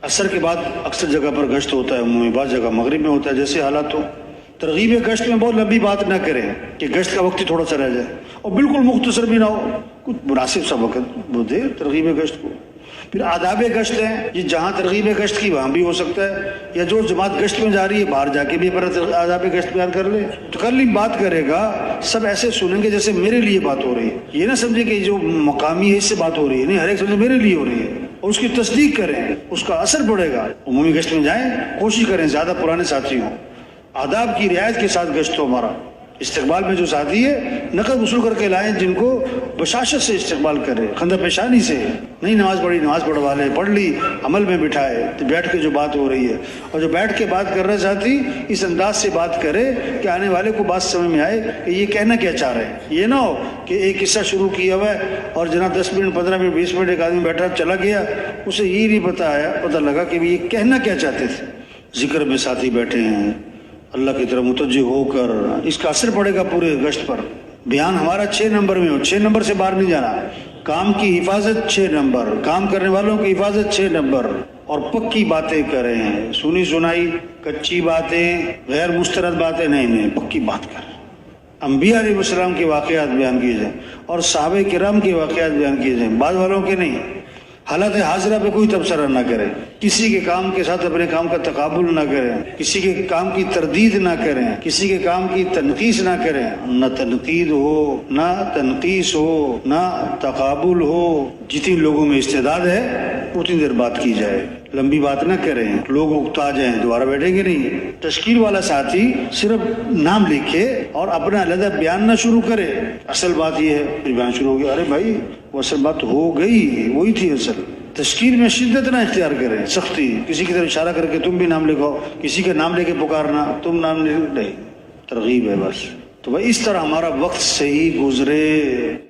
असर के बाद अक्सर जगह पर गश्त होता है, बाद जगह मगरिब में होता है, जैसे हालात हो। तरगीब गश्त में बहुत लंबी बात ना करें कि गश्त का वक्त ही थोड़ा सा रह जाए, और बिल्कुल मुख्तसर भी ना हो, कुछ मुनासिब सा वक्त दे तरगीब गश्त को। फिर आदाब गश्त है, ये जहाँ तरगीब गश्त की वहाँ भी हो सकता है, या जो जमात गश्त में जा रही है बाहर जाके भी पर आदाब गश्त बयान कर ले। तो कल बात करेगा सब ऐसे सुनेंगे जैसे मेरे लिए बात हो रही है, ये ना समझे कि जो मकामी है इससे बात हो रही है, नहीं, हर एक समझे मेरे लिए हो रही है, और उसकी तस्दीक करें, उसका असर पड़ेगा। उमूमी गश्त में जाएं, कोशिश करें ज़्यादा पुराने साथी हों, आदाब की रियायत के साथ गश्त हो। हमारा इस्तेकबाल में जो साथी है नकद वसूल करके लाएं, जिनको बशाशत से इस्तेकबाल करे, खंदा पेशानी से नहीं। नमाज पढ़ी, नमाज पढ़वा ले, पढ़ ली, अमल में बिठाए, तो बैठ के जो बात हो रही है, और जो बैठ के बात कर रहे साथी इस अंदाज से बात करे कि आने वाले को बात समझ में आए कि ये कहना क्या चाह रहे हैं। ये ना हो कि एक किस्सा शुरू किया हुआ है और जनाब 10 मिनट 15 मिनट 20 मिनट एक आदमी बैठा चला गया, उसे ये नहीं पता लगा कि ये कहना क्या चाहते थे। जिक्र में साथी बैठे हैं, अल्लाह की तरफ मुतवज्जो होकर, इसका असर पड़ेगा पूरे गश्त पर। बयान हमारा 6 नंबर में हो, 6 नंबर से बाहर नहीं जाना। काम की हिफाजत 6 नंबर, काम करने वालों की हिफाजत 6 नंबर, और पक्की बातें करें, सुनी सुनाई कच्ची बातें, गैर मुस्तरद बातें नहीं, पक्की बात करें। अंबिया अलैहिस्सलाम के वाक़यात बयान किए जाएँ और सहाबे किराम के वाक़यात बयान किए जाएँ, बाद वालों के नहीं। हालत हाजिरा पे कोई तबसरा ना करें, किसी के काम के साथ अपने काम का तकाबुल ना करें, किसी के काम की तरदीद ना करें, किसी के काम की तनकीस ना करें। न तनकीद हो, ना तनकीस हो, ना तकाबुल हो। जितनी लोगों में इस्तेदाद है उतनी देर बात की जाए, लंबी बात ना करें, लोग उकता जाएं, दोबारा बैठेंगे नहीं। तश्कील वाला साथी सिर्फ नाम लिखे और अपना अलग बयान ना शुरू करे। असल बात यह है, फिर बयान शुरू हो गया, अरे भाई वो असल बात हो गई, वही थी असल। तश्कील में शिद्दत ना इख्तियार करें, सख्ती, किसी की तरफ इशारा करके तुम भी नाम लिखो, किसी का नाम लेके पुकारना, तुम नाम नहीं, तरगीब है बस। तो भाई इस तरह हमारा वक्त सही गुजरे।